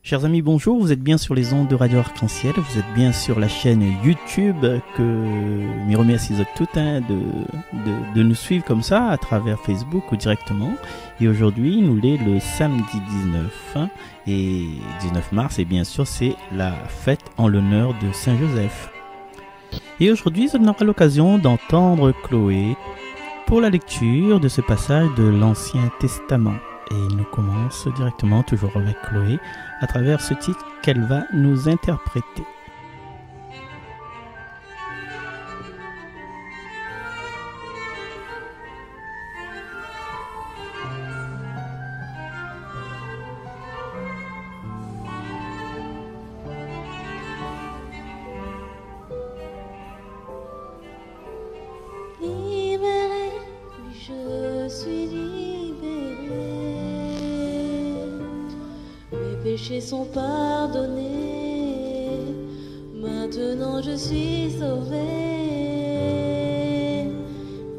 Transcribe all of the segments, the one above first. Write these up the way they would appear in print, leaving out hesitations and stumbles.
Chers amis, bonjour, vous êtes bien sur les ondes de Radio Arc-en-Ciel, vous êtes bien sur la chaîne YouTube que me remercie tout de nous suivre comme ça à travers Facebook ou directement. Et aujourd'hui, nous l'est le samedi 19 mars et bien sûr c'est la fête en l'honneur de Saint-Joseph. Et aujourd'hui, on aura l'occasion d'entendre Chloé pour la lecture de ce passage de l'Ancien Testament. Et nous commençons directement, toujours avec Chloé, à travers ce titre qu'elle va nous interpréter. Mes péchés sont pardonnés, maintenant je suis sauvée.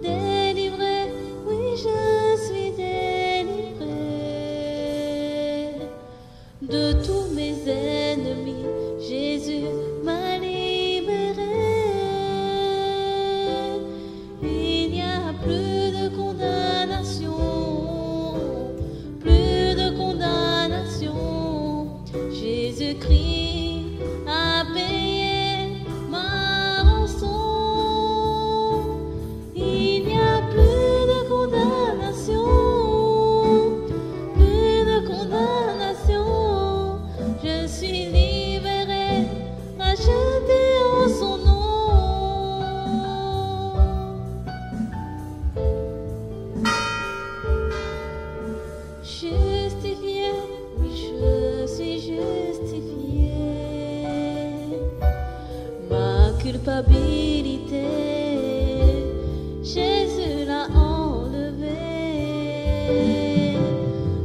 Délivrée, oui je suis délivrée de tous mes ennemis. Jésus m'a libérée. Il n'y a plus de condamnation. Jésus-Christ a payé ma rançon. Il n'y a plus de condamnation, plus de condamnation. Je suis libérée, rachetée en son nom. Justifiée, oui je suis justifiée. Ma culpabilité, Jésus l'a enlevée.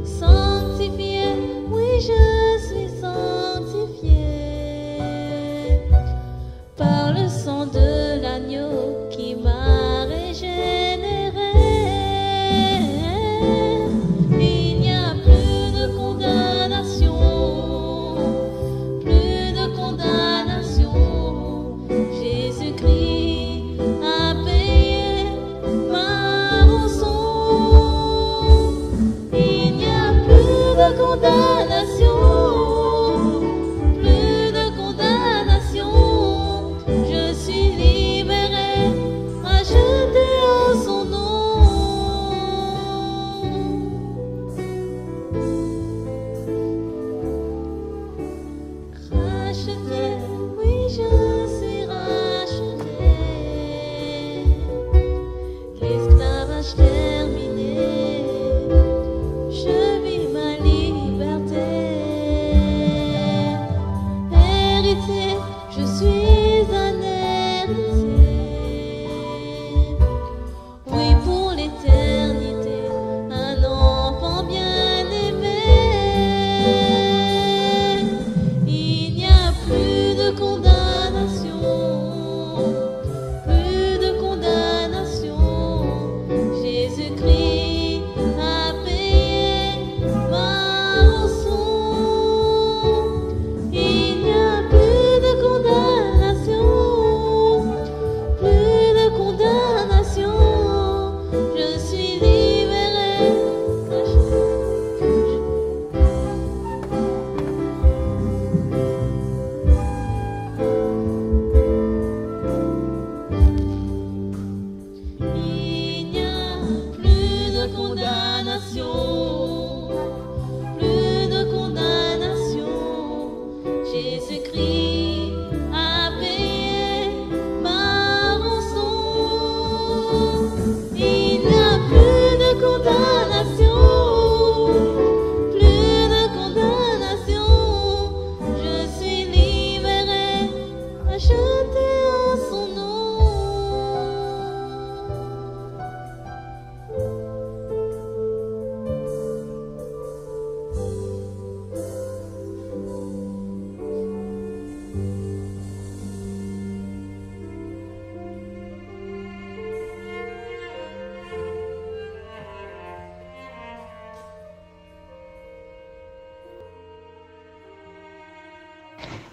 Sanctifiée, oui je suis sanctifiée par le sang de l'agneau qui m'a régénérée. Il n'y a plus de condamnation. Jésus-Christ a payé ma rançon. Il n'y a plus de condamnation, plus de condamnation. Je suis libérée, rachetée en son nom. Rachetée, oui je suis rachetée. L'esclavage terminé, je vis ma liberté.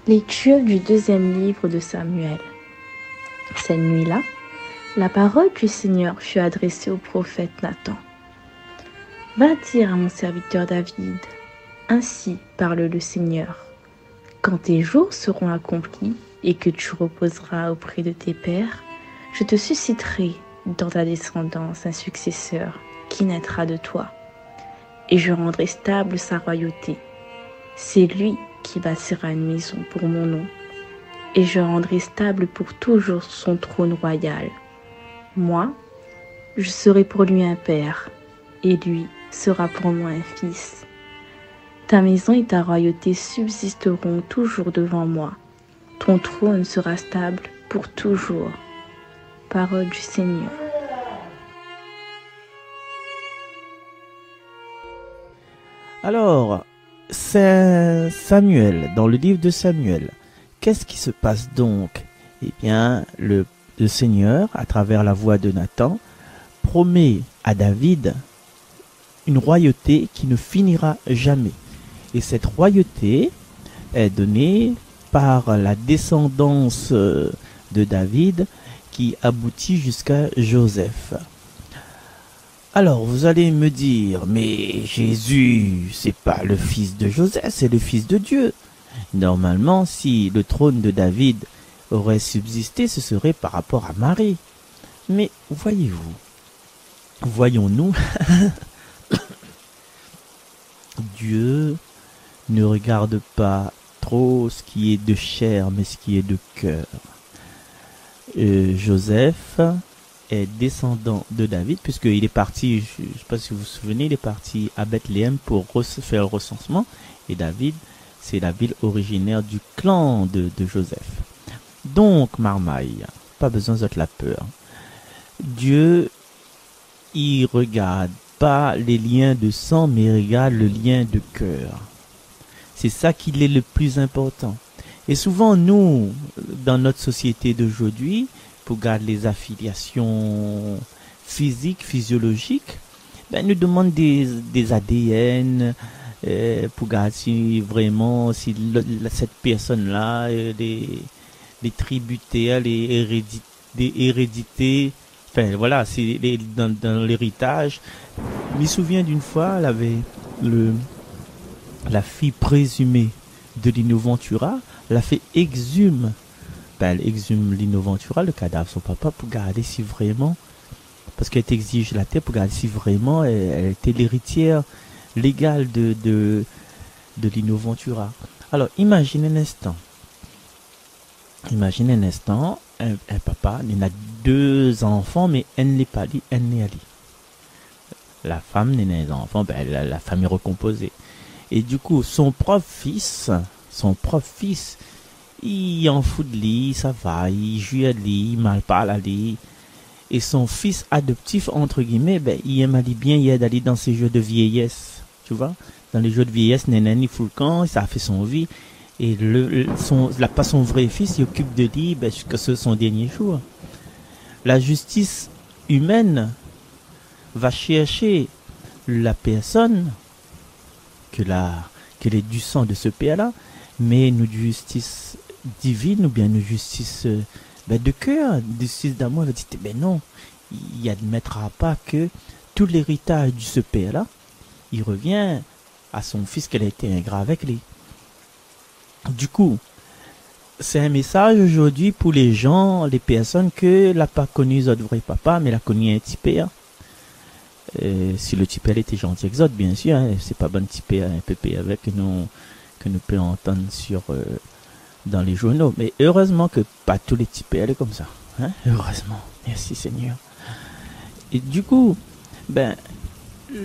Lecture du deuxième livre de Samuel. Cette nuit-là, la parole du Seigneur fut adressée au prophète Nathan. Va dire à mon serviteur David, ainsi parle le Seigneur. Quand tes jours seront accomplis et que tu reposeras auprès de tes pères, je te susciterai dans ta descendance un successeur qui naîtra de toi, et je rendrai stable sa royauté. C'est lui qui bâtira une maison pour mon nom, et je rendrai stable pour toujours son trône royal. Moi, je serai pour lui un père, et lui sera pour moi un fils. Ta maison et ta royauté subsisteront toujours devant moi. Ton trône sera stable pour toujours. Parole du Seigneur. Alors, c'est Samuel, dans le livre de Samuel. Qu'est-ce qui se passe donc? Eh bien, le Seigneur, à travers la voix de Nathan, promet à David une royauté qui ne finira jamais. Et cette royauté est donnée par la descendance de David qui aboutit jusqu'à Joseph. Alors, vous allez me dire, mais Jésus, c'est pas le fils de Joseph, c'est le fils de Dieu. Normalement, si le trône de David aurait subsisté, ce serait par rapport à Marie. Mais voyez-vous, voyons-nous, Dieu ne regarde pas trop ce qui est de chair, mais ce qui est de cœur. Joseph est descendant de David, puisqu'il est parti, je ne sais pas si vous vous souvenez, il est parti à Bethléem pour faire le recensement. Et David, c'est la ville originaire du clan de Joseph. Donc, marmaille, pas besoin de la peur. Dieu, il regarde pas les liens de sang, mais il regarde le lien de cœur. C'est ça qui est le plus important. Et souvent, nous, dans notre société d'aujourd'hui, pour garder les affiliations physiques, physiologiques, nous demandent des ADN pour garder si vraiment si cette personne-là, les tributaires, les hérédités, enfin voilà, c'est dans l'héritage. Je me souviens d'une fois, elle avait la fille présumée de Lino Ventura, la fille exhume. Elle exhume Lino Ventura, le cadavre de son papa, pour garder si vraiment, parce qu'elle exige la terre, pour garder si vraiment elle était l'héritière légale de Lino Ventura. Alors, imaginez un instant, un papa, il a 2 enfants, mais elle n'est pas liée, elle n'est allée. La femme n'est pas les enfants, la famille recomposée. Et du coup, son propre fils, il en fout de lui, ça va, il joue à lui, il mal parle à lui. Et son fils adoptif, entre guillemets, il aime aller bien, il aide à aller dans ses jeux de vieillesse. Tu vois? Dans les jeux de vieillesse, Nénène, il fout le camp, ça a fait son vie. Et pas son vrai fils, il occupe de lui jusqu'à son dernier jour. La justice humaine va chercher la personne qu'elle est du sang de ce père-là, mais une justice divine ou bien une justice de cœur, une justice d'amour, elle dit non, il n'admettra pas que tout l'héritage de ce père-là, il revient à son fils qu'elle a été ingrat avec lui. Du coup, c'est un message aujourd'hui pour les gens, les personnes que n'a pas connu notre vrai papa, mais l'a connu un petit père. Si le petit père était gentil exode, bien sûr, hein, c'est pas bon petit père, un pépé avec que nous pouvons entendre dans les journaux. Mais heureusement que pas tous les petits pères sont comme ça. Hein? Heureusement. Merci Seigneur. Et du coup,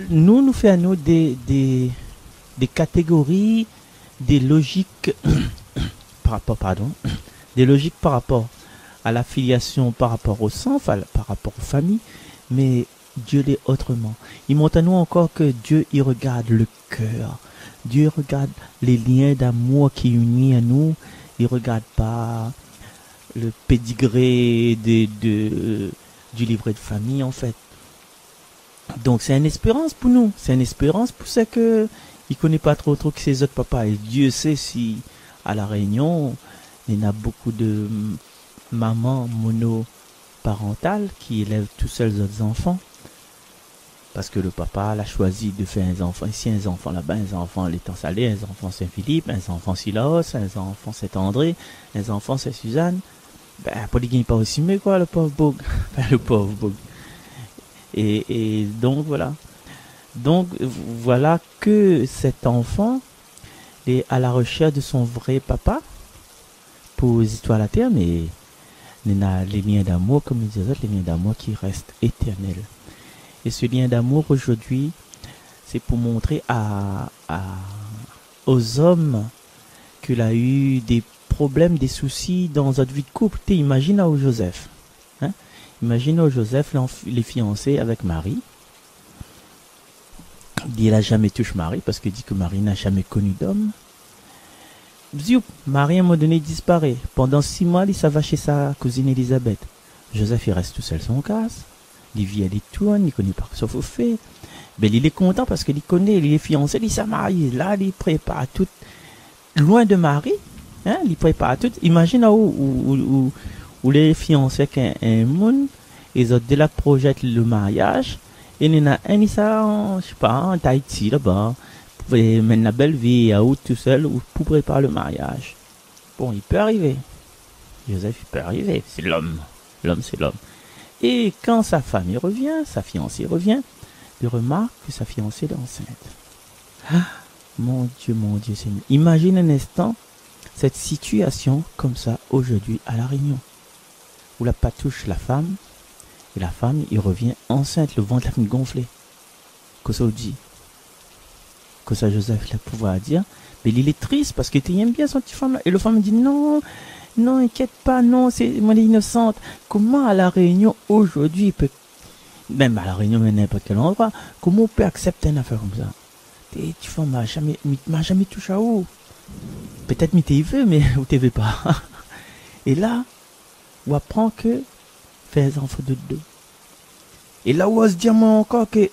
nous faisons des catégories, des logiques des logiques par rapport à la filiation, par rapport au sang, par rapport aux familles, mais Dieu l'est autrement. Il montre à nous encore que Dieu, il regarde le cœur. Dieu regarde les liens d'amour qui unissent à nous. Il regarde pas le pédigré du livret de famille, en fait. Donc, c'est une espérance pour nous. C'est une espérance pour ça que il connaît pas trop que ses autres papas. Et Dieu sait si, à La Réunion, il y a beaucoup de mamans monoparentales qui élèvent tout seuls leurs enfants. Parce que le papa a choisi de faire un enfant ici, un enfant là-bas, un enfant à l'étang salé, un enfant Saint-Philippe, un enfant Silaos, un enfant Saint-André, un enfant Saint-Suzanne. Ben, pour les gagne pas aussi mieux, quoi, le pauvre Boug. Ben, le pauvre Boug. Et donc, voilà. Donc, voilà que cet enfant est à la recherche de son vrai papa pour les histoires à la terre, mais il a les liens d'amour, comme ils disent, les liens d'amour qui restent éternels. Et ce lien d'amour aujourd'hui, c'est pour montrer aux hommes qu'il a eu des problèmes, des soucis dans notre vie de couple. Imagine au Joseph. Hein? Imagine au Joseph, les fiancés avec Marie. Il n'a jamais touché Marie parce qu'il dit que Marie n'a jamais connu d'homme. Marie à un moment donné disparaît. Pendant 6 mois, il s'en va chez sa cousine Elisabeth. Joseph, il reste tout seul son casse. Il vit, elle tourne, il connaît pas sauf au fait. Ben, il est content parce qu'il connaît, il est fiancé, il s'est marié. Là, il prépare tout. Loin de Marie, hein, il prépare tout. Imagine où les fiancés avec un monde, ils ont déjà projetté le mariage. Et il y en a un, je sais pas, en Tahiti, là-bas, pour mener la belle vie à out tout seul pour préparer le mariage. Bon, il peut arriver. Joseph, il peut arriver. C'est l'homme. L'homme, c'est l'homme. Et quand sa femme revient, sa fiancée revient, il remarque que sa fiancée est enceinte. Ah, mon Dieu, Seigneur. Imagine un instant cette situation comme ça aujourd'hui à La Réunion. Où la patouche la femme, et la femme, il revient enceinte, le ventre la femme gonflé. Que ça dit, que ça Joseph l'a pouvoir dire, mais il est triste parce qu'il aime bien son petit femme là. Et le femme dit non, inquiète pas, non, c'est moi innocente. Comment à La Réunion aujourd'hui, même à La Réunion, mais n'importe quel endroit, comment on peut accepter une affaire comme ça? Tu femme m'a jamais touché à où? Peut-être mais t'y veux, mais ou t'y veux pas. Et là, on apprend que faire un enfant de deux. Et là, on se dit moi encore que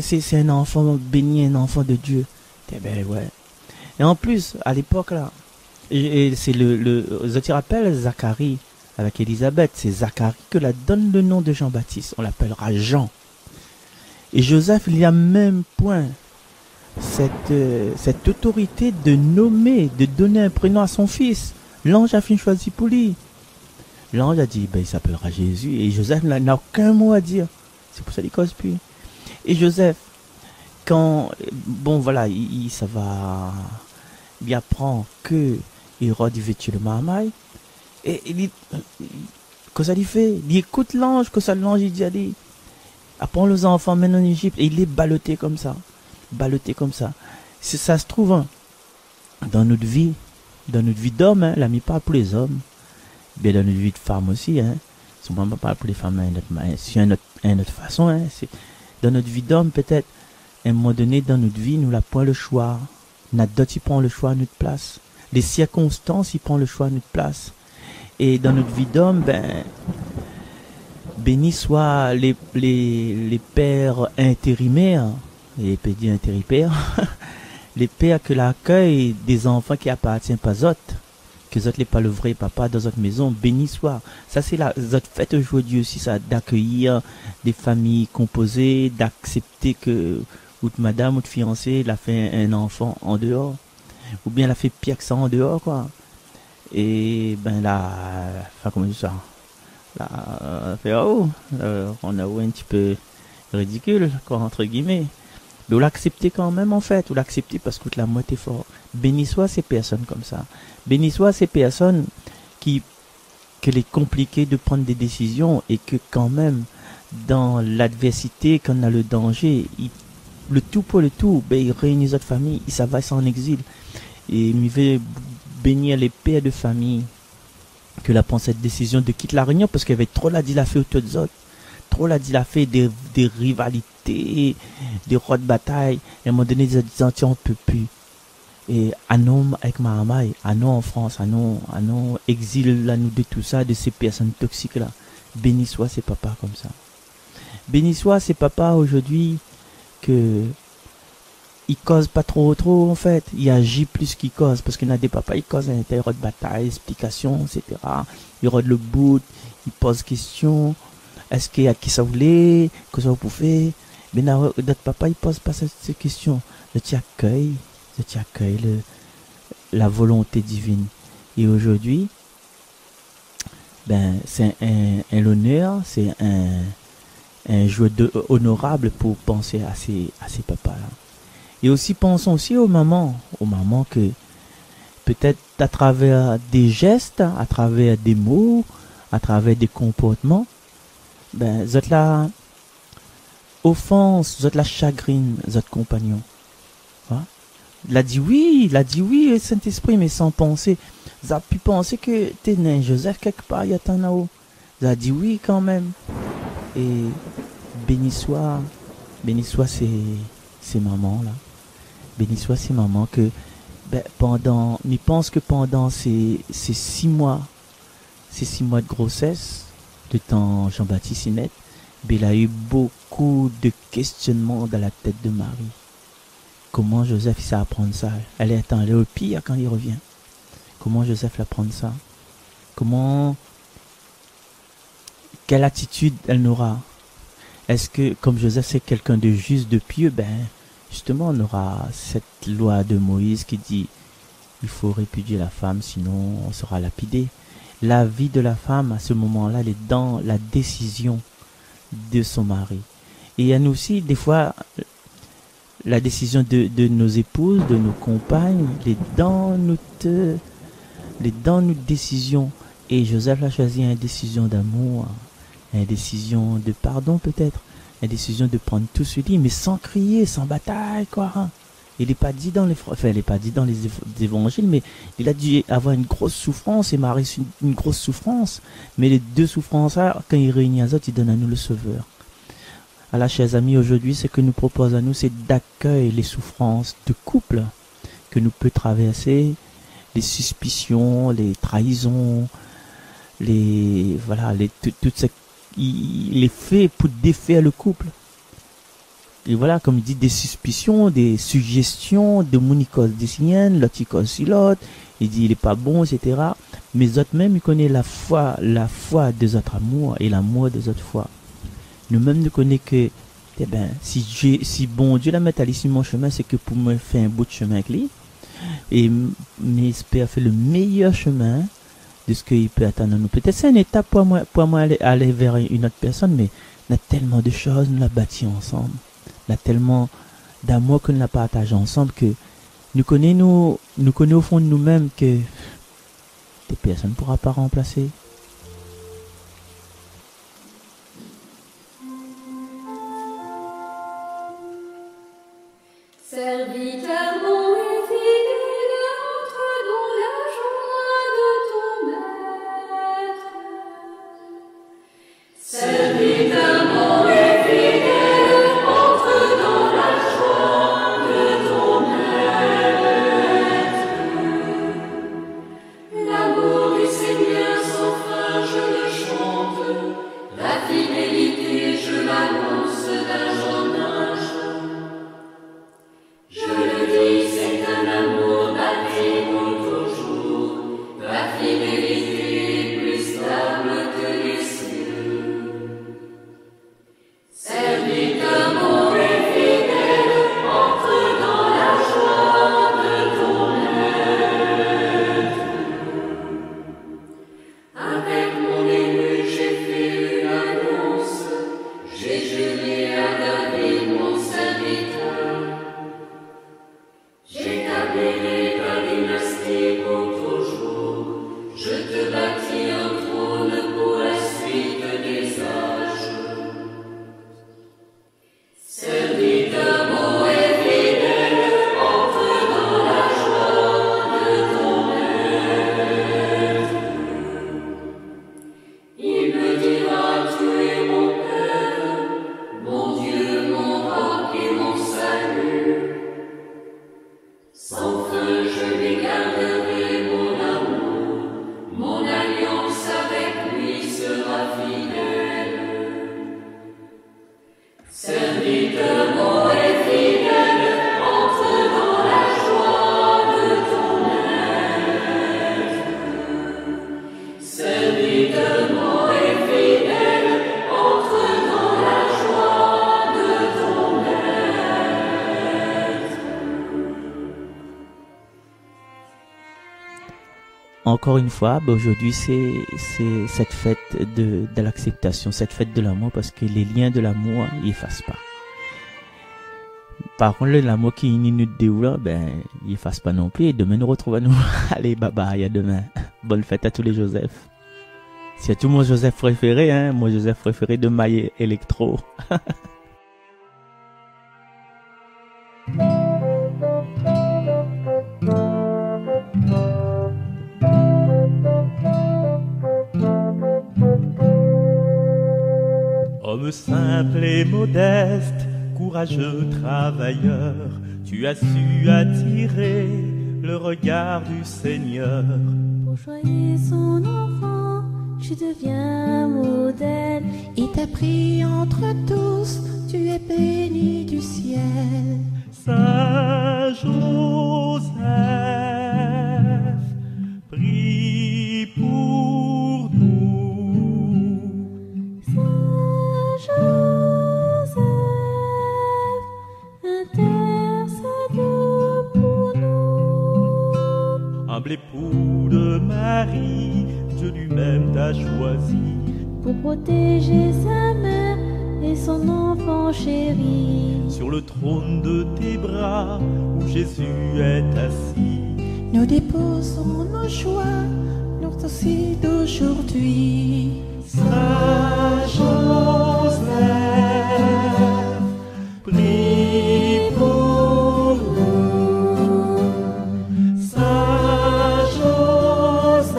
c'est un enfant béni, un enfant de Dieu. Eh ben ouais. Et en plus, à l'époque là, et c'est je te rappelle Zacharie avec Élisabeth, c'est Zacharie que la donne le nom de Jean-Baptiste. On l'appellera Jean. Et Joseph, il y a même point cette autorité de nommer, de donner un prénom à son fils. L'ange a fini choisi pour lui. L'ange a dit, ben, il s'appellera Jésus. Et Joseph n'a aucun mot à dire. C'est pour ça qu'il cause plus. Et Joseph, quand, bon voilà, ça va, il apprend que Hérode veut tuer le Mahamai. Et il, que ça lui fait? Il écoute l'ange, que ça l'ange il dit, allez, apprends les enfants, mène en Égypte. Et il est ballotté comme ça. Ballotté comme ça. Ça se trouve, hein, dans notre vie d'homme, hein, l'ami parle pour les hommes. Bien dans notre vie de femme aussi, hein. Souvent on parle pour les femmes une autre façon, hein. C'est, dans notre vie d'homme, peut-être, à un moment donné, dans notre vie, nous n'avons pas le choix. D'autres, ils prennent le choix à notre place. Les circonstances, ils prennent le choix à notre place. Et dans notre vie d'homme, ben, bénis soient les pères intérimaires, les pédis intérimaires, les pères que l'accueil des enfants qui appartiennent pas aux autres, que les autres n'est pas le vrai papa dans votre maison, béni soit. Ça c'est la fête aujourd'hui aussi, ça, d'accueillir des familles composées, d'accepter que ou madame ou fiancée l'a fait un enfant en dehors, ou bien l'a fait pire que ça en dehors, quoi. Et ben là, enfin comment dire ça, là, fait on a un petit peu ridicule, quoi, entre guillemets. Mais on l'accepter quand même, en fait. On l'accepter parce que la moitié est fort. Béni soit ces personnes comme ça. Béni soit ces personnes qu'il est compliqué de prendre des décisions et que quand même, dans l'adversité, quand on a le danger, le tout pour le tout, ben, il réunit notre famille, il s'en va en exil. Et il veut bénir les pères de famille que la prend cette décision de quitter la Réunion parce qu'il y avait trop là, il a fait autour des autres. Trop là, il a fait des rivalités, des rois de bataille. Et à un moment donné, ils ont dit, tiens, on ne peut plus. Et à nous, avec Mahamai, à nous en France, à nous exil, à nous de tout ça, de ces personnes toxiques-là. Béni soit ces papas comme ça. Béni soit ces papas aujourd'hui que il cause pas trop en fait, il agit plus qu'il cause, parce qu'il y a des papas, ils causent à l'intérieur de bataille, explication, etc. Il rôde le bout, il pose question, est-ce qu'il y a qui ça voulait, que ça vous pouvez, mais notre papa, il pose pas ces questions, je t'accueille la volonté divine. Et aujourd'hui, ben, c'est un honneur, c'est un jour honorable pour penser à ces papas-là. Et aussi, pensons aussi aux mamans que peut-être à travers des gestes, à travers des mots, à travers des comportements, ben, vous êtes là, offense, vous êtes la chagrine, votre compagnon. Hein? Il a dit oui, le Saint-Esprit, mais sans penser. Vous avez pu penser que t'es né Joseph quelque part, il y a tant là-haut. Vous avez dit oui quand même. Et béni soit ces mamans-là. Béni soit ces mamans que, ben, je pense que pendant ces 6 mois, de grossesse, de temps Jean-Baptiste Inette, ben, il a eu beaucoup de questionnements dans la tête de Marie. Comment Joseph sait apprendre ça? Elle est allée au pire quand il revient. Comment Joseph apprend ça? Quelle attitude elle aura? Est-ce que, comme Joseph c'est quelqu'un de juste, de pieux, ben, justement, on aura cette loi de Moïse qui dit il faut répudier la femme, sinon on sera lapidé. La vie de la femme, à ce moment-là, elle est dans la décision de son mari. Et il y a nous aussi, des fois, la décision de nos épouses, de nos compagnes, les dans notre décision. Et Joseph a choisi une décision d'amour, une décision de pardon peut-être, une décision de prendre tout sur lui, mais sans crier, sans bataille, quoi. Hein. Il n'est pas dit dans les évangiles, mais il a dû avoir une grosse souffrance, et Marie une grosse souffrance. Mais les deux souffrances-là, quand il réunit les autres, il donne à nous le Sauveur. Alors, chers amis, aujourd'hui, ce que nous propose à nous, c'est d'accueillir les souffrances de couple que nous peut traverser, les suspicions, les trahisons, les faits pour défaire le couple. Et voilà, comme il dit, des suspicions, des suggestions, de monicose des siennes, l'autre il cause sur l'autre, il dit il est pas bon, etc. Mais autres même, ils connaissent la foi des autres amours et l'amour des autres foi. Nous-mêmes, nous connaissons que, eh ben, si bon Dieu la met à l'issue de mon chemin, c'est que pour me faire un bout de chemin avec lui, et m'espère faire le meilleur chemin de ce qu'il peut attendre nous. Peut-être c'est une étape pour moi aller vers une autre personne, mais on a tellement de choses, nous la bâti ensemble. On a tellement d'amour que nous la partageons ensemble que nous connaissons au fond de nous-mêmes que des personnes ne pourra pas remplacer. Serviteur bon et fidèle, entre dans la joie de ton maître. Serviteur bon et fidèle, entre dans la joie de ton maître. L'amour du Seigneur sans fin, je le chante, la fidélité, je l'annonce d'âge en âge. Je le dis, c'est un amour bâti pour toujours, la fidélité est plus stable que les cieux. Serviteur bon et fidèle, entre dans la joie de ton maître. Avec mon élu, j'ai fait une annonce, j'ai juré à David, mon serviteur. J'établirai ta dynastie pour toujours, je te bâtis un trône pour la suite des âges. Serviteur bon et fidèle, entre dans la joie de ton maître. Il me dira, tu es mon Père, mon Dieu, mon roc et mon salut. Sans fin, je lui garderai mon amour, mon alliance avec lui sera fidèle. Serviteur bon et fidèle, entre encore une fois, aujourd'hui c'est cette fête de l'acceptation, cette fête de l'amour, parce que les liens de l'amour ils effacent pas. Par contre, l'amour qui est une minute de là, il efface pas non plus. Et demain nous retrouvons. Allez, bye bye, à demain. Bonne fête à tous les Joseph. C'est tout mon Joseph préféré, hein, mon Joseph préféré de Maille Electro. Homme simple et modeste, courageux travailleur, tu as su attirer le regard du Seigneur. Pour choyer son enfant, tu deviens modèle. Il t'a pris entre tous, tu es béni du ciel. Saint Joseph, prie pour nous. Saint Joseph, intercède pour nous. Humble époux de Marie, Dieu lui-même t'a choisi. Pour protéger sa mère et son enfant chéri. Sur le trône de tes bras, où Jésus est assis. Nous déposons nos joies, lors aussi d'aujourd'hui. Saint Joseph, prie pour nous. Saint Joseph,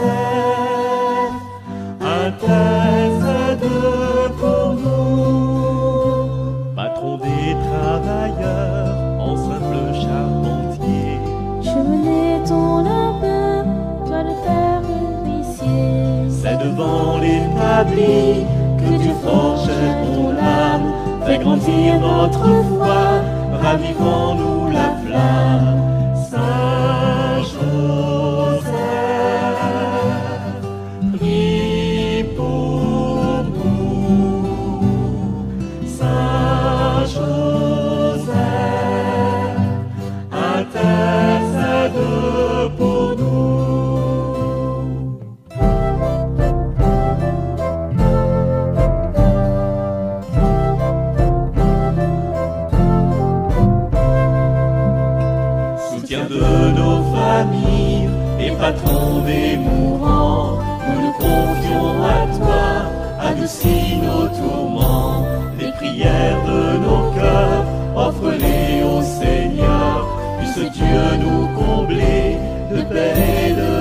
intercède pour nous. Patron des travailleurs, en simple charpentier. Cheminée ton labeur, toi le Père huissier. C'est devant l'établi que Dieu forgeait ton âme. Fais grandir notre foi, ravivons-nous la flamme. Saint Joseph, prie pour nous. Saint Joseph, intercède pour nous. Soutien de nos familles et patron des mourants, nous nous confions à toi, adoucis nos tourments. Les prières de nos cœurs, offre-les au Seigneur, puisse Dieu nous combler de paix et de